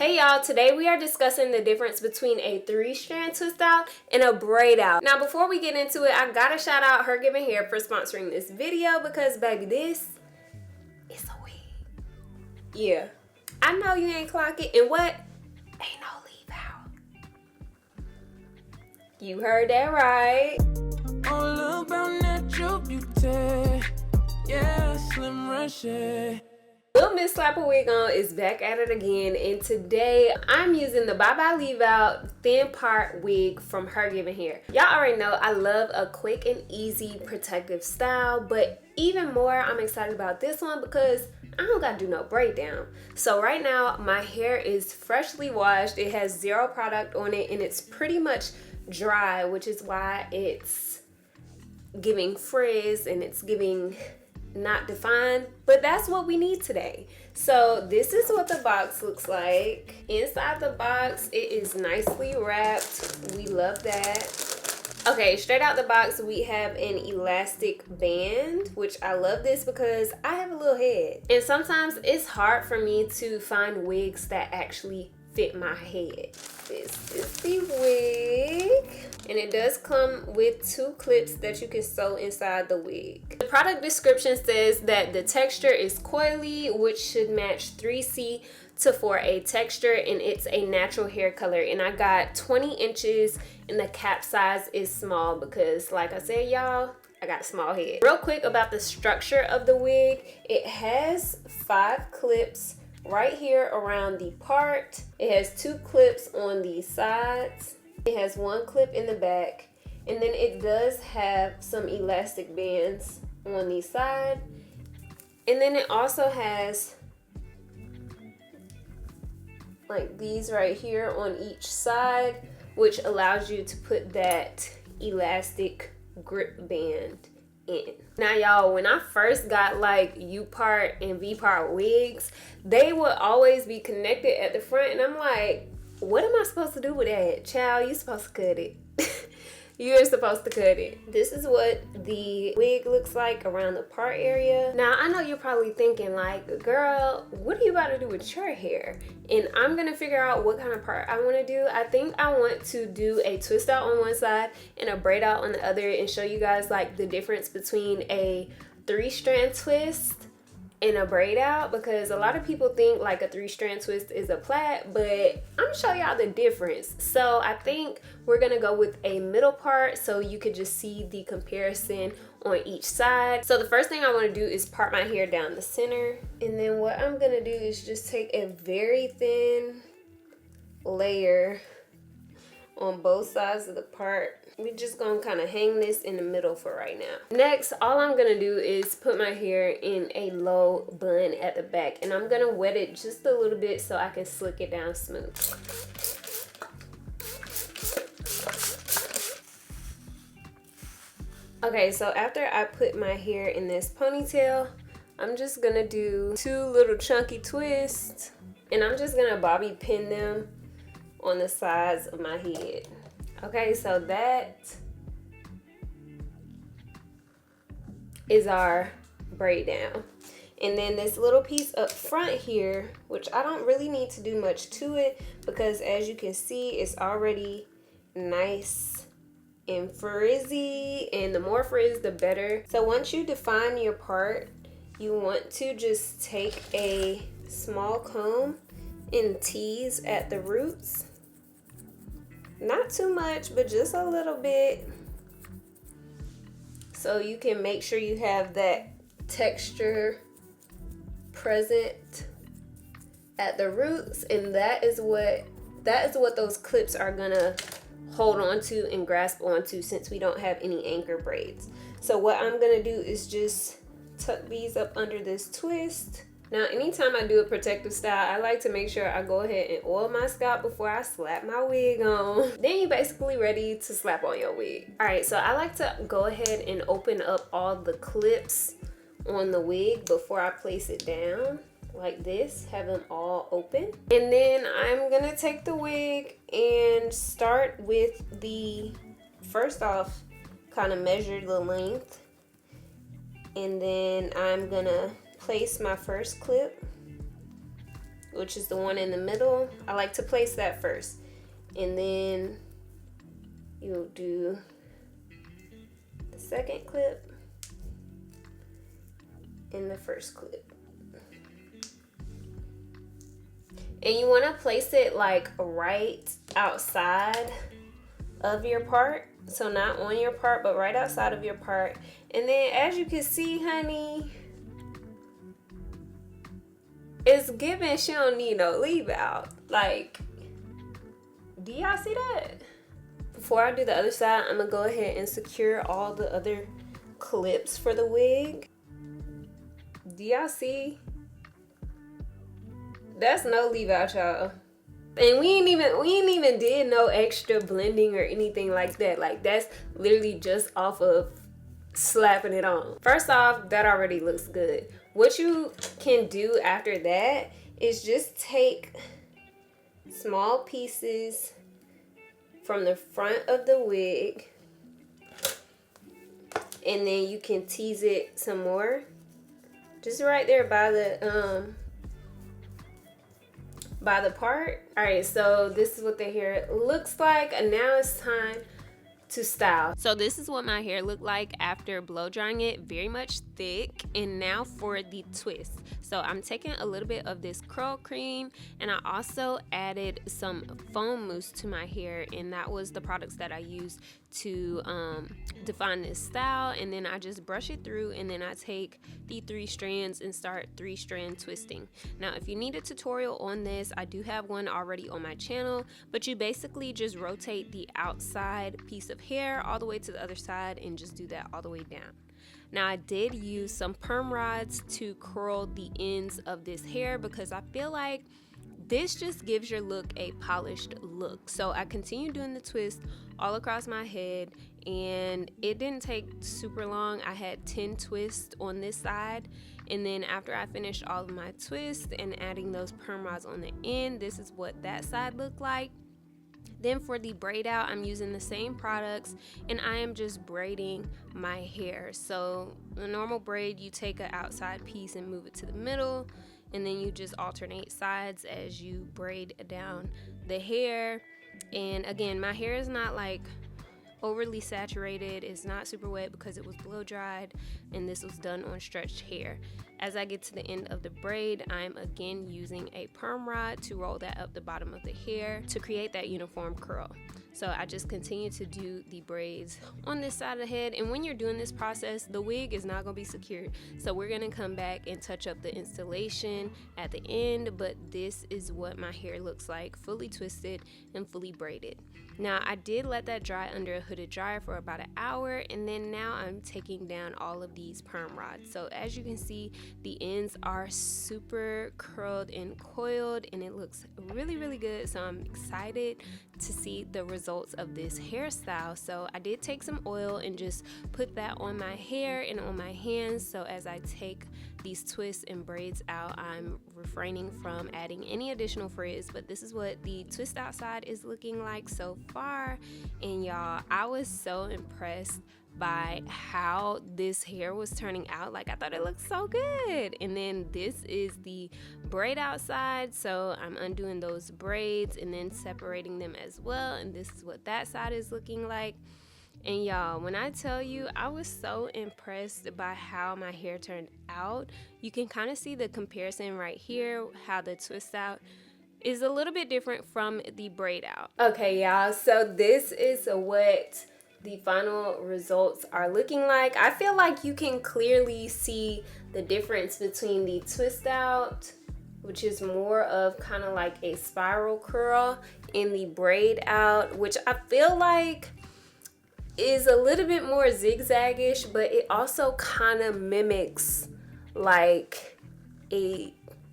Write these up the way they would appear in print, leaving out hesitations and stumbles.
Hey y'all, today we are discussing the difference between a 3-strand twist out and a braid out. Now before we get into it, I gotta shout out HerGivenHair for sponsoring this video because baby, this is a wig. Yeah, I know you ain't clock it, and what? Ain't no leave out. You heard that right. All about natural beauty, yeah, slim Reshae. Little Miss Slapper Wig On is back at it again, and today I'm using the Bye Bye Leave Out Thin Part Wig from HerGivenHair. Y'all already know I love a quick and easy protective style, but even more I'm excited about this one because I don't gotta do no braid down. So right now my hair is freshly washed, it has 0 product on it, and it's pretty much dry, which is why it's giving frizz and it's giving not defined, but that's what we need today. So this is what the box looks like. Inside the box it is nicely wrapped. We love that. Okay, straight out the box we have an elastic band, which I love this because I have a little head and sometimes it's hard for me to find wigs that actually fit my head. This is the wig, and it does come with 2 clips that you can sew inside the wig. The product description says that the texture is coily, which should match 3C to 4A texture, and it's a natural hair color. And I got 20 inches, and the cap size is small because, like I said, y'all, I got a small head. Real quick about the structure of the wig, it has 5 clips right here around the part. It has 2 clips on the sides. It has 1 clip in the back, and then it does have some elastic bands on the side, and then it also has like these right here on each side, which allows you to put that elastic grip band in. Now y'all, when I first got like U-part and V-part wigs, they would always be connected at the front, and I'm like, what am I supposed to do with that? Child, you're supposed to cut it. You're supposed to cut it. This is what the wig looks like around the part area. Now, I know you're probably thinking like, girl, what are you about to do with your hair? And I'm gonna figure out what kind of part I wanna do. I think I want to do a twist out on one side and a braid out on the other, and show you guys like the difference between a 3-strand twist and a braid out, because a lot of people think like a 3-strand twist is a plait, but I'm gonna show y'all the difference. So I think we're gonna go with a middle part so you could just see the comparison on each side. So the first thing I want to do is part my hair down the center, and then what I'm gonna do is just take a very thin layer on both sides of the part. We're just gonna kind of hang this in the middle for right now. Next, all I'm gonna do is put my hair in a low bun at the back, and I'm gonna wet it just a little bit so I can slick it down smooth. Okay, so after I put my hair in this ponytail, I'm just gonna do 2 little chunky twists, and I'm just gonna bobby pin them on the sides of my head. Okay, so that is our braid down. And then this little piece up front here, which I don't really need to do much to it because as you can see, it's already nice and frizzy, and the more frizz the better. So once you define your part, you want to just take a small comb and tease at the roots. Not too much, but just a little bit, so you can make sure you have that texture present at the roots, and that is what those clips are gonna hold on to and grasp onto, since we don't have any anchor braids. So what I'm gonna do is just tuck these up under this twist. Now, anytime I do a protective style, I like to make sure I go ahead and oil my scalp before I slap my wig on. Then you're basically ready to slap on your wig. All right, so I like to go ahead and open up all the clips on the wig before I place it down, like this, have them all open. And then I'm gonna take the wig and start with the, first off, kind of measure the length, and then I'm gonna place my first clip which is the one in the middle. I like to place that first, and then you'll do the second clip and the first clip. And you want to place it like right outside of your part. So not on your part, but right outside of your part. And then as you can see, honey, it's giving she don't need no leave out. Like, do y'all see that? Before I do the other side, I'm gonna go ahead and secure all the other clips for the wig. Do y'all see? That's no leave out, y'all. And we ain't even did no extra blending or anything like that. Like, that's literally just off of slapping it on. First off, that already looks good. What you can do after that is just take small pieces from the front of the wig, and then you can tease it some more, just right there by the part. All right, so this is what the hair looks like, and now it's time to style. So this is what my hair looked like after blow drying it, very much thick. And now for the twist. So I'm taking a little bit of this curl cream, and I also added some foam mousse to my hair, and that was the products that I used to define this style. And then I just brush it through, and then I take the 3 strands and start 3-strand twisting. Now if you need a tutorial on this, I do have one already on my channel, but you basically just rotate the outside piece of hair all the way to the other side and just do that all the way down. Now I did use some perm rods to curl the ends of this hair because I feel like this just gives your look a polished look. So I continued doing the twist all across my head, and it didn't take super long. I had 10 twists on this side, and then after I finished all of my twists and adding those perm rods on the end, this is what that side looked like. Then for the braid out, I'm using the same products, and I am just braiding my hair. So a normal braid, you take an outside piece and move it to the middle, and then you just alternate sides as you braid down the hair. And again, my hair is not like overly saturated. It's not super wet because it was blow dried, and this was done on stretched hair. As I get to the end of the braid, I'm again using a perm rod to roll that up the bottom of the hair to create that uniform curl. So I just continue to do the braids on this side of the head, and when you're doing this process, the wig is not going to be secured. So we're going to come back and touch up the installation at the end, but this is what my hair looks like, fully twisted and fully braided. Now I did let that dry under a hooded dryer for about an hour, and then now I'm taking down all of these perm rods. So as you can see, the ends are super curled and coiled, and it looks really, really good. So I'm excited to see the results of this hairstyle. So I did take some oil and just put that on my hair and on my hands. So as I take these twists and braids out, I'm refraining from adding any additional frizz, but this is what the twist outside is looking like so far. And y'all, I was so impressed by how this hair was turning out. Like, I thought it looked so good. And then this is the braid outside, so I'm undoing those braids and then separating them as well, and this is what that side is looking like. And y'all, when I tell you, I was so impressed by how my hair turned out. You can kind of see the comparison right here, how the twist out is a little bit different from the braid out. Okay, y'all, so this is what the final results are looking like. I feel like you can clearly see the difference between the twist out, which is more of kind of like a spiral curl, and the braid out, which I feel like is a little bit more zigzaggish, but it also kind of mimics like a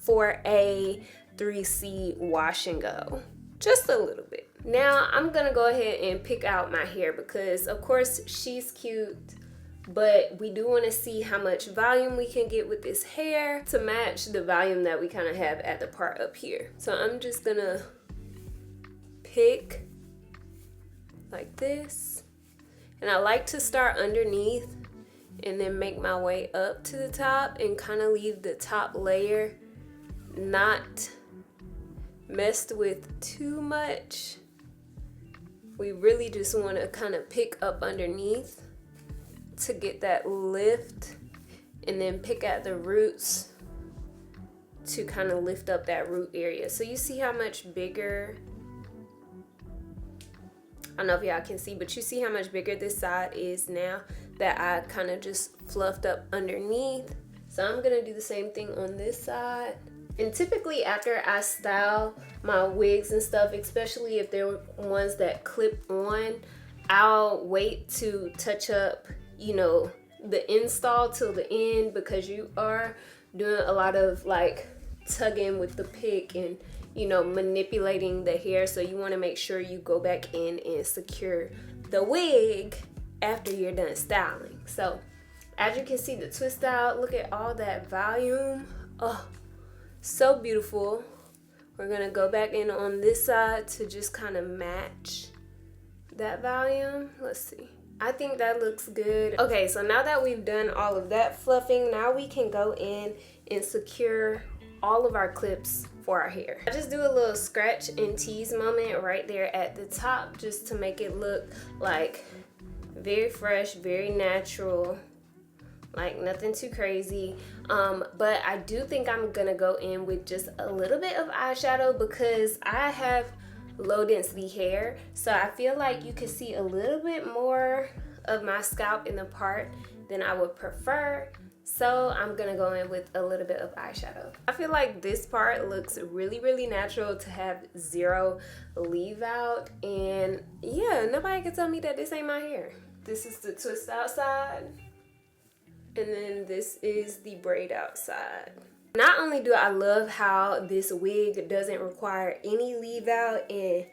4A 3C wash and go, just a little bit. Now I'm gonna go ahead and pick out my hair because of course she's cute, but we do want to see how much volume we can get with this hair to match the volume that we kind of have at the part up here. So I'm just gonna pick like this, and I like to start underneath and then make my way up to the top and kind of leave the top layer not messed with too much. We really just want to kind of pick up underneath to get that lift, and then pick at the roots to kind of lift up that root area. So you see how much bigger, I don't know if y'all can see, but you see how much bigger this side is now that I kind of just fluffed up underneath. So I'm gonna do the same thing on this side. And typically after I style my wigs and stuff, especially if they're ones that clip on, I'll wait to touch up, you know, the install till the end, because you are doing a lot of like tugging with the pick and, you know, manipulating the hair. So you want to make sure you go back in and secure the wig after you're done styling. So as you can see, the twist out, look at all that volume. Oh, so beautiful. We're gonna go back in on this side to just kind of match that volume. Let's see. I think that looks good. Okay, so now that we've done all of that fluffing, now we can go in and secure all of our clips for our hair. I just do a little scratch and tease moment right there at the top, just to make it look like very fresh, very natural, like nothing too crazy. But I do think I'm gonna go in with just a little bit of eyeshadow because I have low density hair, so I feel like you can see a little bit more of my scalp in the part than I would prefer. So I'm gonna go in with a little bit of eyeshadow. I feel like this part looks really, really natural to have zero leave out, and yeah, nobody can tell me that this ain't my hair. This is the twist outside, and then this is the braid outside. Not only do I love how this wig doesn't require any leave out and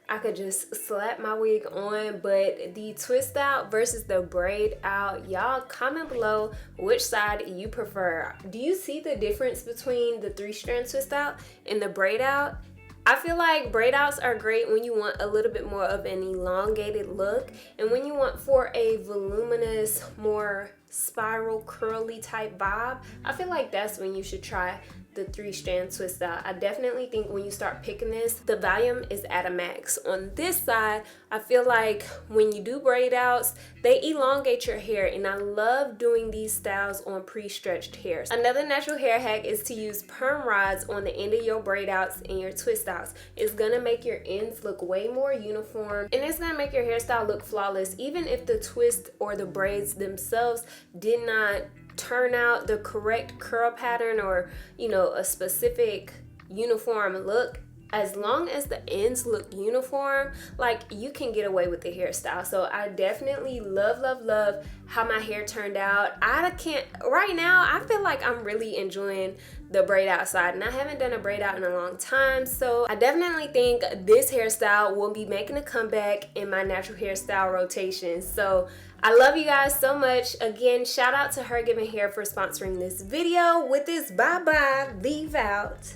I could just slap my wig on, but the twist out versus the braid out, y'all comment below which side you prefer. Do you see the difference between the 3-strand twist out and the braid out? I feel like braid outs are great when you want a little bit more of an elongated look, and when you want for a voluminous, more spiral curly type vibe, I feel like that's when you should try the 3-strand twist out. I definitely think when you start picking this, the volume is at a max. On this side, I feel like when you do braid outs, they elongate your hair, and I love doing these styles on pre-stretched hair. Another natural hair hack is to use perm rods on the end of your braid outs and your twist outs. It's gonna make your ends look way more uniform, and it's gonna make your hairstyle look flawless, even if the twist or the braids themselves did not turn out the correct curl pattern or, you know, a specific uniform look. As long as the ends look uniform, like, you can get away with the hairstyle. So I definitely love how my hair turned out. Right now I feel like I'm really enjoying the braid outside, and I haven't done a braid out in a long time, so I definitely think this hairstyle will be making a comeback in my natural hairstyle rotation. So I love you guys so much. Again, shout out to HerGivenHair for sponsoring this video with this bye-bye leave out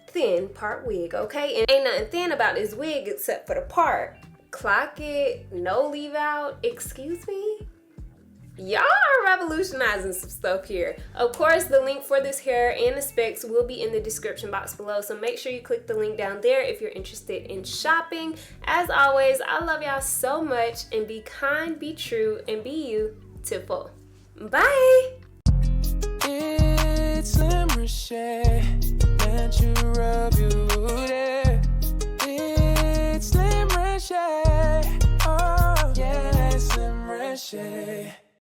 thin part wig, okay? And ain't nothing thin about this wig except for the part. Clock it, no leave out, excuse me? Y'all are revolutionizing some stuff here. Of course, the link for this hair and the specs will be in the description box below, so make sure you click the link down there if you're interested in shopping. As always, I love y'all so much, and be kind, be true, and be you to full. Bye! It's Reshae, can't you rub your booty? It's Reshae, oh yeah, it's Reshae.